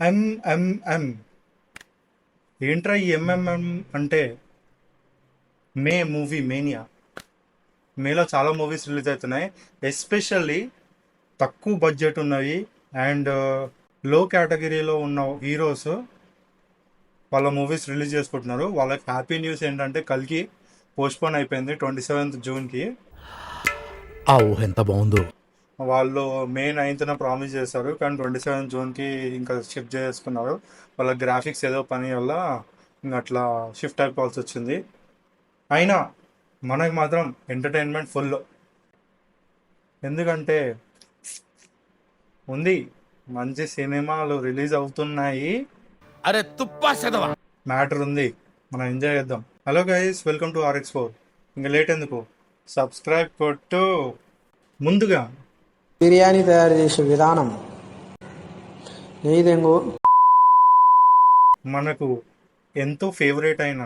ఎంఎంఎం. ఏంట్రా ఈ ఎంఎంఎం అంటే? మే మూవీ మేనియా. మేలో చాలా మూవీస్ రిలీజ్ అవుతున్నాయి. ఎస్పెషల్లీ తక్కువ బడ్జెట్ ఉన్నవి అండ్ లో కేటగిరీలో ఉన్న హీరోస్ వాళ్ళ మూవీస్ రిలీజ్ చేసుకుంటున్నారు. వాళ్ళకి హ్యాపీ న్యూస్ ఏంటంటే కల్కి పోస్ట్పోన్ అయిపోయింది 27th జూన్కి. ఆ ఊహ ఎంత బాగుందో. వాళ్ళు మే 9th ప్రామిస్ చేశారు, కానీ 27th జూన్కి ఇంకా షిఫ్ట్ చేసుకున్నారు. వాళ్ళ గ్రాఫిక్స్ ఏదో పని వల్ల ఇంకా అట్లా షిఫ్ట్ అయిపోవాల్సి వచ్చింది. అయినా మనకి మాత్రం ఎంటర్టైన్మెంట్ ఫుల్. ఎందుకంటే ఉంది, మంచి సినిమాలు రిలీజ్ అవుతున్నాయి, అరే తుప్పా చదవా. మ్యాటర్ ఉంది, మనం ఎంజాయ్ చేద్దాం. Hello guys, welcome to RX4. ఇంకా లేట్ ఎందుకు, సబ్స్క్రైబ్ కొట్టు. ముందుగా బిర్యానీ తయారు చేసే విధానం నెయ్యి దెంగు మనకు ఎంతో ఫేవరెట్ అయిన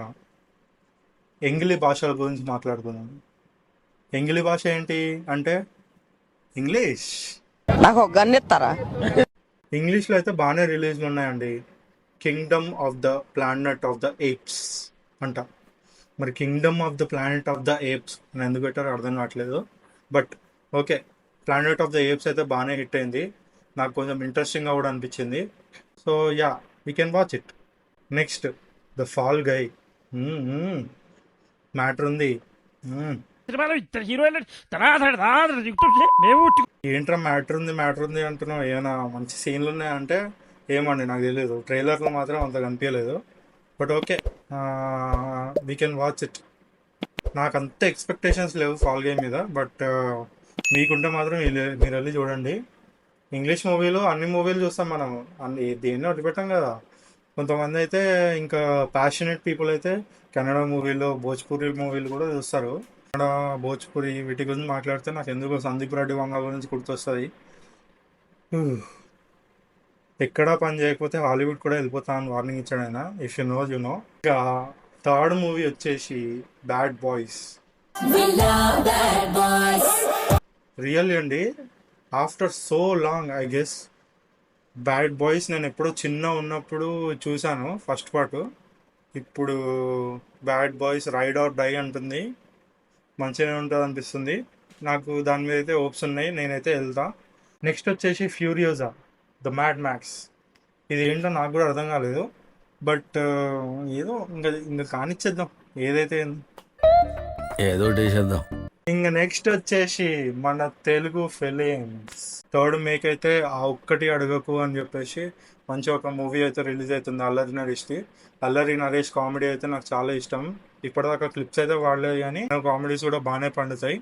ఎంగిలి భాషల గురించి మాట్లాడుకుందాం. ఎంగిలి భాష ఏంటి అంటే ఇంగ్లీష్. నాకు ఒక గన్ ఇస్తారా? ఇంగ్లీష్లో అయితే బాగానే రిలీజ్లు ఉన్నాయండి. Kingdom of the planet of the apes అంట. మరి Kingdom of the planet of the apes అని ఎందుకు పెట్టారో అర్థం కావట్లేదు. But okay, planet of the apes అయితే బాగానే హిట్ అయింది. నాకు కొంచెం ఇంట్రెస్టింగ్గా కూడా అనిపించింది. So yeah, we can watch it. Next the fall guy. Matter ఉంది. సినిమాలో ఇద్దరు హీరోయిన్లు మేము ఏంట్రా మ్యాటర్ ఉంది అంటున్నావు? ఏమైనా మంచి సీన్లు ఉన్నాయంటే ఏమండి నాకు తెలియదు. ట్రైలర్లో మాత్రం అంత కనిపించలేదు. But okay, we can watch it. నాకు అంత ఎక్స్పెక్టేషన్స్ లేవు ఫాల్ గేమ్ మీద. బట్ మీకుంటే మాత్రం మీరు వెళ్ళి చూడండి. ఇంగ్లీష్ మూవీలు అన్ని మూవీలు చూస్తాం మనం, అన్ని దేన్ని వదిలిపెట్టాం కదా. కొంతమంది అయితే ఇంకా ప్యాషనెట్ పీపుల్ అయితే కన్నడ మూవీలు, భోజ్పురి మూవీలు కూడా చూస్తారు. కన్నడ, భోజ్పురి వీటి గురించి మాట్లాడితే నాకు ఎందుకో సందీప్ రెడ్డి వంగ గురించి గుర్తొస్తుంది. ఎక్కడా పని చేయకపోతే హాలీవుడ్ కూడా వెళ్ళిపోతా అని వార్నింగ్ ఇచ్చాడు ఆయన. If you know you know. ఇంకా థర్డ్ మూవీ వచ్చేసి బ్యాడ్ బాయ్స్. రియల్లీ అండి, after so long I guess bad boys నేను ఎప్పుడో చిన్న ఉన్నప్పుడు చూశాను ఫస్ట్ పార్ట్. ఇప్పుడు bad boys ride or die అంటుంది, మంచిగానే ఉంటుంది అనిపిస్తుంది. నాకు దాని మీద అయితే హోప్స్ ఉన్నాయి, నేనైతే వెళ్తా. నెక్స్ట్ వచ్చేసి ఫ్యూరియోజా ద మ్యాడ్ మ్యాక్స్. ఇది ఏంటో నాకు కూడా అర్థం కాలేదు. బట్ ఏదో ఇంకా కానిచ్చేద్దాం, ఏదైతే ఏదో చేద్దాం. ఇంకా నెక్స్ట్ వచ్చేసి మన తెలుగు ఫిలిమ్స్. థర్డ్ మేక్ అయితే ఆ ఒక్కటి అడగకు అని చెప్పేసి మంచి ఒక మూవీ అయితే రిలీజ్ అవుతుంది, అల్లరి నరేష్ది. అల్లరి నరేష్ కామెడీ అయితే నాకు చాలా ఇష్టం. ఇప్పటిదాకా క్లిప్స్ అయితే వాడలేదు, కానీ కామెడీస్ కూడా బాగానే పండుతాయి.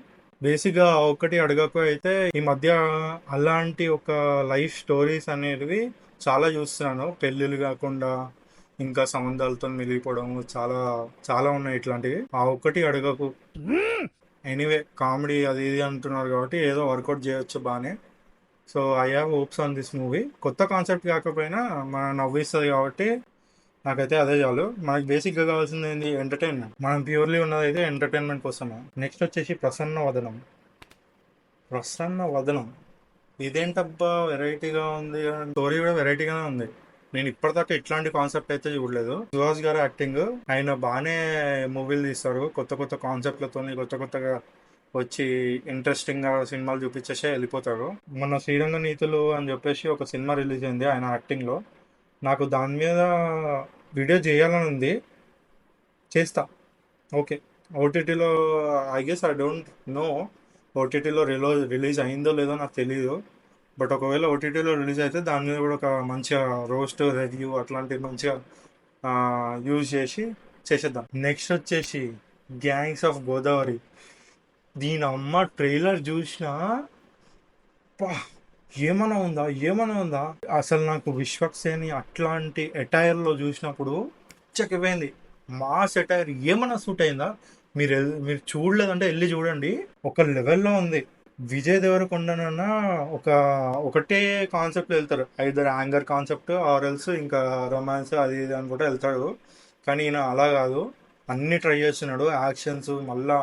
బేసిక్గా ఆ ఒక్కటి అడగకు అయితే ఈ మధ్య అలాంటి ఒక లైఫ్ స్టోరీస్ అనేవి చాలా చూస్తున్నాను. పెళ్ళిళ్ళు కాకుండా ఇంకా సంబంధాలతో మిగిలిపోవడం చాలా చాలా ఉన్నాయి ఇట్లాంటివి. ఆ ఒక్కటి అడగకు. ఎనీవే, కామెడీ అది ఇది అంటున్నారు కాబట్టి ఏదో వర్కౌట్ చేయొచ్చు బాగానే. So I have hopes on this movie. కొత్త కాన్సెప్ట్ కాకపోయినా మన నవ్విస్తుంది కాబట్టి నాకైతే అదే చాలు. మనకి బేసిక్గా కావాల్సింది ఏంటి? ఎంటర్టైన్మెంట్. మనం ప్యూర్లీ ఉన్నది అయితే ఎంటర్టైన్మెంట్ కోసమే. నెక్స్ట్ వచ్చేసి ప్రసన్న వదనం. ప్రసన్న వదనం ఇదేంటబ్బా వెరైటీగా ఉంది, స్టోరీ కూడా వెరైటీగానే ఉంది. నేను ఇప్పటిదాకా ఇట్లాంటి కాన్సెప్ట్ అయితే చూడలేదు. సుహాస్ గారు యాక్టింగ్, ఆయన బాగానే మూవీలు తీస్తారు కొత్త కొత్త కాన్సెప్ట్లతో, కొత్త కొత్తగా వచ్చి ఇంట్రెస్టింగ్గా సినిమాలు చూపించేసే వెళ్ళిపోతాడు. మొన్న శ్రీరంగ నీతులు అని చెప్పేసి ఒక సినిమా రిలీజ్ అయింది ఆయన యాక్టింగ్లో. నాకు దాని మీద వీడియో చేయాలని ఉంది, చేస్తా. ఓకే, ఓటీటీలో I guess I don't know ఓటీటీలో రిలీజ్ అయిందో లేదో నాకు తెలియదు. బట్ ఒకవేళ ఓటీటీలో రిలీజ్ అయితే దాని మీద కూడా ఒక మంచిగా రోస్ట్ రివ్యూ అట్లాంటివి మంచిగా యూజ్ చేసేద్దాం. నెక్స్ట్ వచ్చేసి గ్యాంగ్స్ ఆఫ్ గోదావరి. దీని అమ్మ ట్రైలర్ చూసినా ఏమైనా ఉందా అసలు. నాకు విశ్వక్సేని అట్లాంటి ఎటైర్లో చూసినప్పుడు చెక్కిపోయింది. మాస్ ఎటైర్ ఏమైనా సూట్ అయిందా? మీరు చూడలేదంటే వెళ్ళి చూడండి, ఒక లెవెల్లో ఉంది. విజయ్ దేవరకొండనన్నా ఒకటే కాన్సెప్ట్ వెళ్తారు, either anger concept or else ఇంకా రొమాన్స్ అది ఇది అనుకుంటే వెళ్తాడు. కానీ ఈయన అలా కాదు, అన్ని ట్రై చేస్తున్నాడు. యాక్షన్స్, మళ్ళా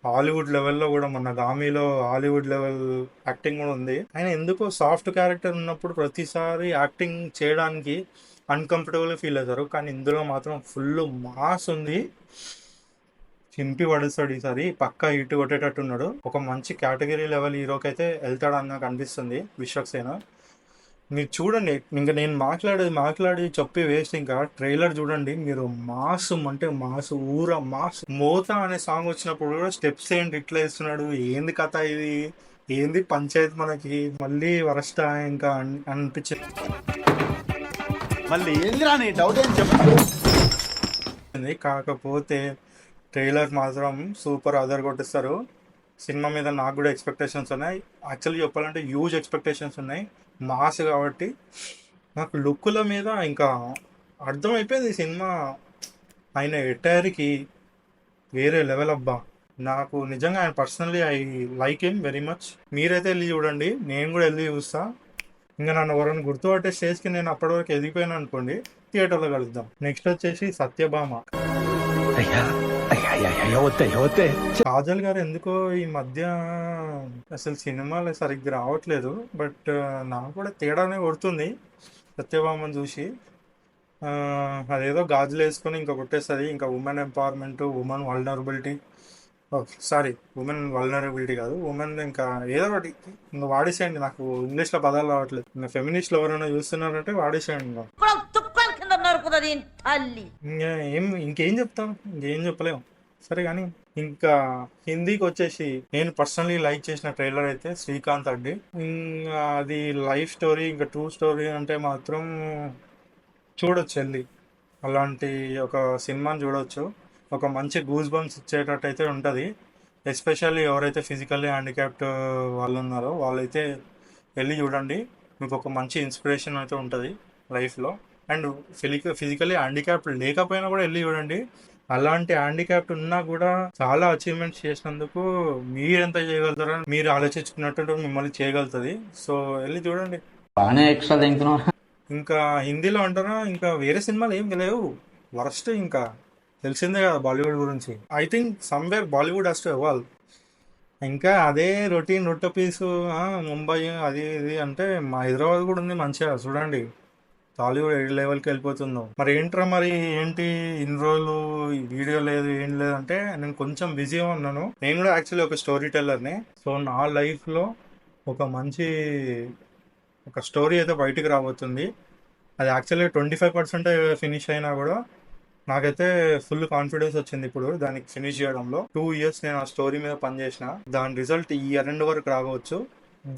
హాలీవుడ్ లెవెల్లో కూడా మొన్న గామీలో హాలీవుడ్ లెవెల్ యాక్టింగ్ కూడా ఉంది. ఆయన ఎందుకో సాఫ్ట్ క్యారెక్టర్ ఉన్నప్పుడు ప్రతిసారి యాక్టింగ్ చేయడానికి అన్కంఫర్టబుల్ ఫీల్ అవుతారు, కానీ ఇందులో మాత్రం ఫుల్ మాస్ ఉంది. చింపి పడేస్తాడు ఈసారి, పక్కా ఇటు కొట్టేటట్టున్నాడు. ఒక మంచి కేటగిరీ లెవెల్ హీరోకి అయితే వెళ్తాడని నాకు అనిపిస్తుంది విశ్వక్సేన. మీరు చూడండి, ఇంకా నేను మాట్లాడి చెప్పి వేస్ట్. ఇంకా ట్రైలర్ చూడండి మీరు, మాస్ అంటే మాస్, ఊర మాస్. మోత అనే సాంగ్ వచ్చినప్పుడు కూడా స్టెప్స్ ఏంటి ఇట్లా వేస్తున్నాడు, ఏంది కథ ఇది, ఏంది పంచాయత్ మనకి, మళ్ళీ వరస్ట్ ఇంకా అనిపించింది. మళ్ళీ ఏందిరా నీ డౌట్ ఏం చెప్పు. కాకపోతే ట్రైలర్ మాత్రం సూపర్ అదర్ కొట్టిస్తారు. సినిమా మీద నాకు కూడా ఎక్స్పెక్టేషన్స్ ఉన్నాయి. యాక్చువల్లీ చెప్పాలంటే హ్యూజ్ ఎక్స్పెక్టేషన్స్ ఉన్నాయి. మాస్ కాబట్టి నాకు లుక్కుల మీద ఇంకా అర్థమైపోయింది ఈ సినిమా. ఆయన ఎటైర్కి వేరే లెవెల్ అబ్బా. నాకు నిజంగా ఆయన personally I like him very much. మీరైతే వెళ్ళి చూడండి, నేను కూడా వెళ్ళి చూస్తా. ఇంకా నన్ను ఎవరైనా గుర్తుపట్టే స్టేజ్కి నేను అప్పటి వరకు ఎదిగిపోయాను అనుకోండి, థియేటర్లో కలుద్దాం. నెక్స్ట్ వచ్చేసి సత్యభామ. కాజల్ గారు ఎందుకో ఈ మధ్య అసలు సినిమాలు సరిగ్గా రావట్లేదు, బట్ నాకు కూడా తేడానే కొడుతుంది సత్యభామని చూసి. అదేదో గాజులు వేసుకొని ఇంకా కొట్టేస్తుంది. ఇంకా women empowerment, women vulnerability, women vulnerability కాదు, ఉమెన్ ఇంకా ఏదో ఒకటి ఇంకా వాడేసేయండి. నాకు ఇంగ్లీష్లో పదాలు రావట్లేదు. ఇంకా ఫెమినిస్ట్లు ఎవరైనా చూస్తున్నారంటే వాడేసేయండి. ఇంకేం చెప్తాం, ఇంకేం చెప్పలేము. సరే కానీ ఇంకా హిందీకి వచ్చేసి నేను పర్సనలీ లైక్ చేసిన ట్రైలర్ అయితే శ్రీకాంత్ అండి. ఇంకా అది లైఫ్ స్టోరీ, ఇంకా ట్రూ స్టోరీ అంటే మాత్రం చూడొచ్చు వెళ్ళి. అలాంటి ఒక సినిమాని చూడొచ్చు. ఒక మంచి గూస్ బంప్స్ ఇచ్చేటట్టు అయితే ఉంటుంది. ఎస్పెషల్లీ ఎవరైతే ఫిజికల్లీ హ్యాండిక్యాప్డ్ వాళ్ళు ఉన్నారో వాళ్ళైతే వెళ్ళి చూడండి. మీకు ఒక మంచి ఇన్స్పిరేషన్ అయితే ఉంటుంది లైఫ్లో. అండ్ ఫిజికల్లీ హ్యాండిక్యాప్డ్ లేకపోయినా కూడా వెళ్ళి చూడండి. అలాంటి హ్యాండిక్యాప్డ్ ఉన్నా కూడా చాలా అచీవ్మెంట్స్ చేసినందుకు మీరెంత చేయగలుగుతారని మీరు ఆలోచించుకున్నట్టు మిమ్మల్ని చేయగలుగుతుంది. సో వెళ్ళి చూడండి. ఇంకా హిందీలో అంటారా, ఇంకా వేరే సినిమాలు ఏం లేవు, వరస్ట్. ఇంకా తెలిసిందే కదా బాలీవుడ్ గురించి. I think somewhere Bollywood has to evolve. ఇంకా అదే రొట్ట పీసు ముంబై అది ఇది అంటే మా హైదరాబాద్ కూడా ఉంది మంచిగా. చూడండి టాలీవుడ్ ఏ లెవెల్కి వెళ్ళిపోతుందో. మరి ఏంటి ఇన్ని రోజులు వీడియో లేదు ఏం లేదు అంటే నేను కొంచెం బిజీగా ఉన్నాను. నేను కూడా యాక్చువల్లీ ఒక స్టోరీ టెల్లర్ని. సో నా లైఫ్లో ఒక స్టోరీ అయితే బయటికి రాబోతుంది. అది యాక్చువల్లీ 25% ఫినిష్ అయినా కూడా నాకైతే ఫుల్ కాన్ఫిడెన్స్ వచ్చింది ఇప్పుడు దానికి ఫినిష్ చేయడంలో. 2 years నేను ఆ స్టోరీ మీద పనిచేసిన. దాని రిజల్ట్ ఈ ఇయర్ ఎండ్ వరకు రావచ్చు.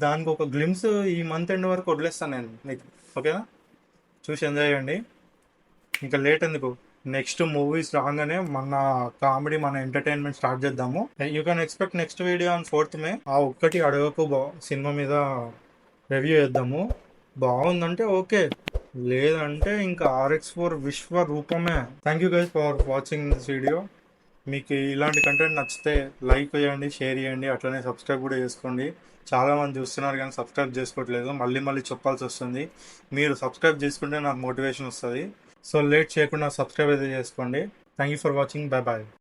దానికి ఒక గ్లిమ్స్ ఈ మంత్ ఎండ్ వరకు వదిలేస్తాను నేను మీకు. ఓకేనా, చూసి ఎంజాయ్ చేయండి. ఇంకా లేట్ ఎందుకు, నెక్స్ట్ మూవీస్ రాగానే మన కామెడీ, మన ఎంటర్టైన్మెంట్ స్టార్ట్ చేద్దాము. You can expect next video on 4th May. ఆ ఒక్కటి అడగకు సినిమా మీద రివ్యూ చేద్దాము. బాగుందంటే ఓకే, లేదంటే ఇంకా RX4 విశ్వరూపమే. Thank you guys for watching this video. మీకు ఇలాంటి కంటెంట్ నచ్చితే లైక్ చేయండి, షేర్ చేయండి, అట్లనే సబ్స్క్రైబ్ కూడా చేసుకోండి. చాలామంది చూస్తున్నారు కానీ సబ్స్క్రైబ్ చేసుకోవట్లేదు. మళ్ళీ చెప్పాల్సి వస్తుంది. మీరు సబ్స్క్రైబ్ చేసుకుంటే నాకు మోటివేషన్ వస్తుంది. సో లేట్ చేయకుండా సబ్స్క్రైబ్ అయితే చేసుకోండి. Thank you for watching. Bye.